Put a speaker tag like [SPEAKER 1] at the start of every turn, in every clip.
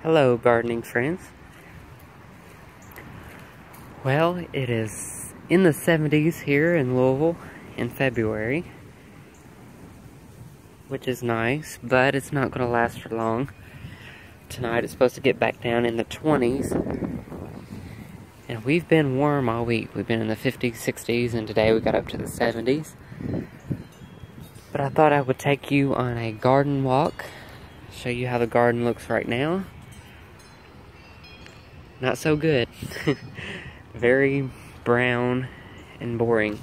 [SPEAKER 1] Hello, gardening friends. Well, it is in the 70s here in Louisville in February, which is nice, but it's not going to last for long. Tonight it's supposed to get back down in the 20s, and we've been warm all week. We've been in the 50s, 60s, and today we got up to the 70s. But I thought I would take you on a garden walk, show you how the garden looks right now. Not so good. Very brown and boring.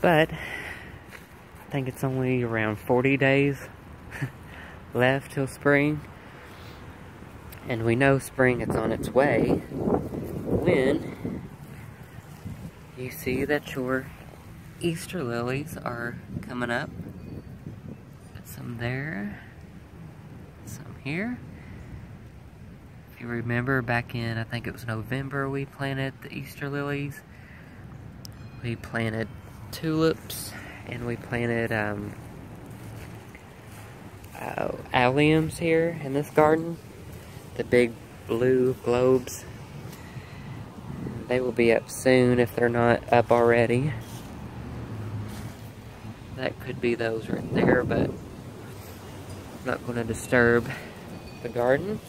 [SPEAKER 1] But I think it's only around 40 days left till spring. And we know spring is on its way when you see that your Easter lilies are coming up. Got some there, some here. If you remember back in, I think it was November, we planted the Easter lilies. We planted tulips, and we planted alliums here in this garden. The big blue globes. They will be up soon if they're not up already. That could be those right there, but I'm not going to disturb the garden.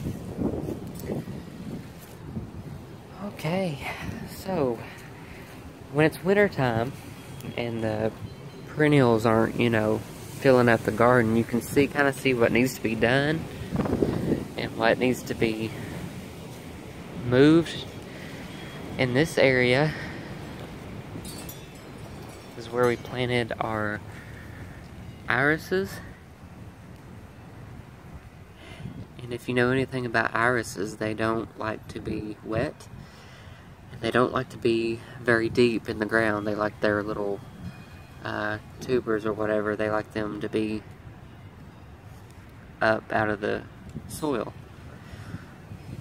[SPEAKER 1] Okay, so when it's winter time and the perennials aren't, filling up the garden, you can kind of see what needs to be done and what needs to be moved. In this area is where we planted our irises. And if you know anything about irises, they don't like to be wet. And they don't like to be very deep in the ground. They like their little tubers or whatever, they like them to be up out of the soil.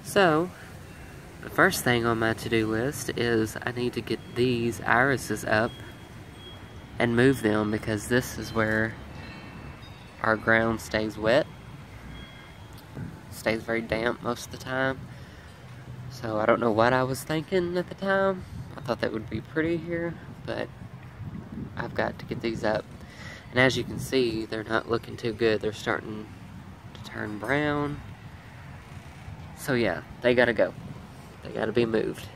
[SPEAKER 1] So, the first thing on my to-do list is I need to get these irises up and move them, because this is where our ground stays wet. Stays very damp most of the time. So I don't know what I was thinking at the time. I thought that would be pretty here, but I've got to get these up. And as you can see, they're not looking too good. They're starting to turn brown. So yeah, they gotta go. They gotta be moved.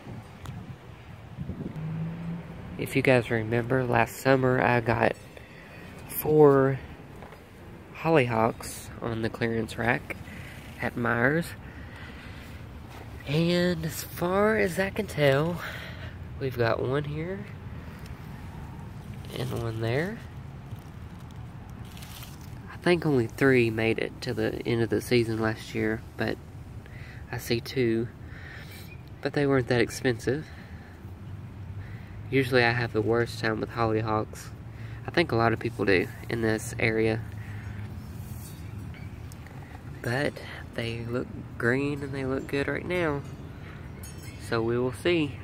[SPEAKER 1] If you guys remember, last summer I got 4 hollyhocks on the clearance rack at Myers. And as far as I can tell, we've got one here and one there. I think only 3 made it to the end of the season last year, but I see 2. But they weren't that expensive. Usually I have the worst time with hollyhocks. I think a lot of people do in this area. But they look green and they look good right now. So we will see.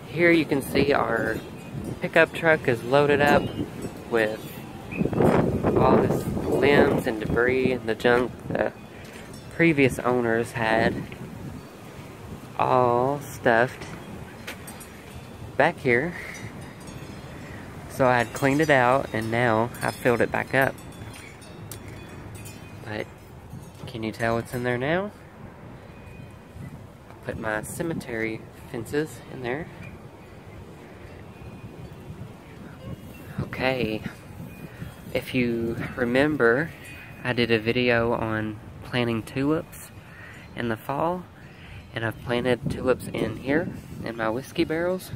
[SPEAKER 1] Here you can see our pickup truck is loaded up with all this limbs and debris and the junk the previous owners had all stuffed back here. So I had cleaned it out and now I filled it back up. But can you tell what's in there now? I'll put my cemetery fences in there. Okay, if you remember, I did a video on planting tulips in the fall, and I've planted tulips in here in my whiskey barrels,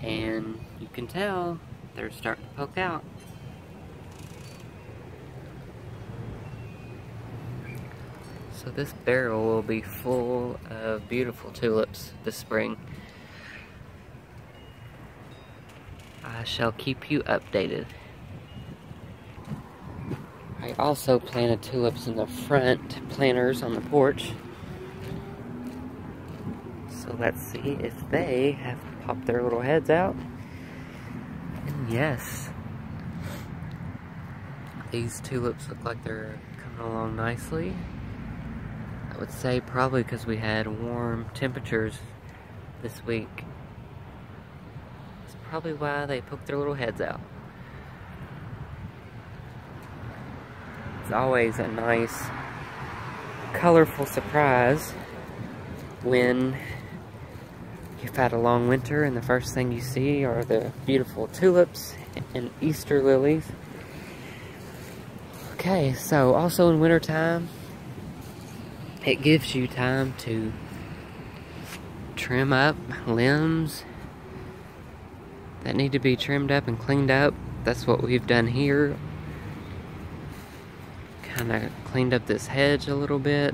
[SPEAKER 1] and you can tell they're starting to poke out. So this barrel will be full of beautiful tulips this spring. I shall keep you updated. I also planted tulips in the front planters on the porch. So let's see if they have popped their little heads out. And yes, These tulips look like they're coming along nicely. I would say probably because we had warm temperatures this week. That's probably why they poked their little heads out. It's always a nice, colorful surprise when you've had a long winter and the first thing you see are the beautiful tulips and Easter lilies. Okay, so also in wintertime, it gives you time to trim up limbs that need to be trimmed up and cleaned up. That's what we've done here. Kind of cleaned up this hedge a little bit.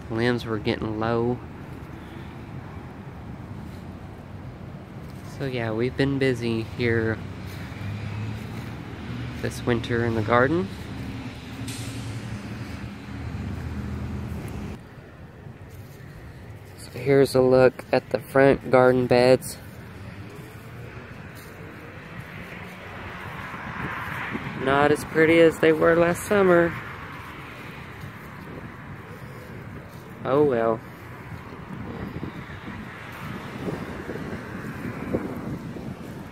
[SPEAKER 1] The limbs were getting low. So yeah, we've been busy here this winter in the garden. So here's a look at the front garden beds. Not as pretty as they were last summer. Oh well.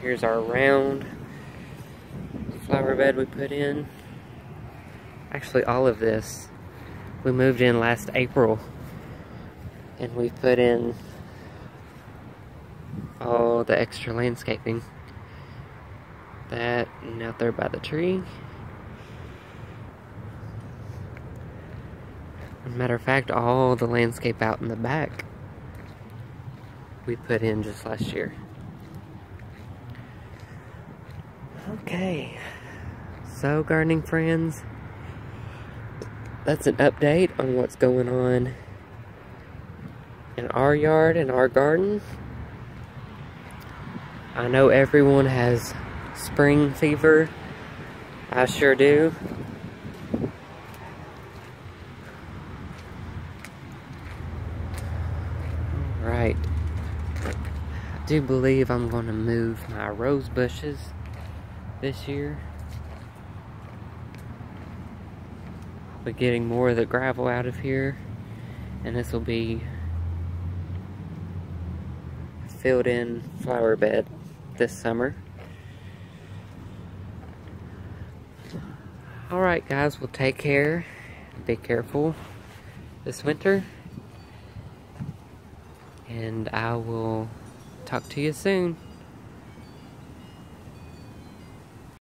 [SPEAKER 1] Here's our round flower bed we put in. Actually, all of this we moved in last April, and we put in all the extra landscaping. That and out there by the tree. As a matter of fact, all the landscape out in the back we put in just last year. Okay, so gardening friends, that's an update on what's going on in our yard and our garden. I know everyone has spring fever. I sure do. Alright. I do believe I'm going to move my rose bushes this year. I'll be getting more of the gravel out of here, and this will be filled in flower bed this summer. Alright guys, well take care. Be careful this winter. And I will talk to you soon.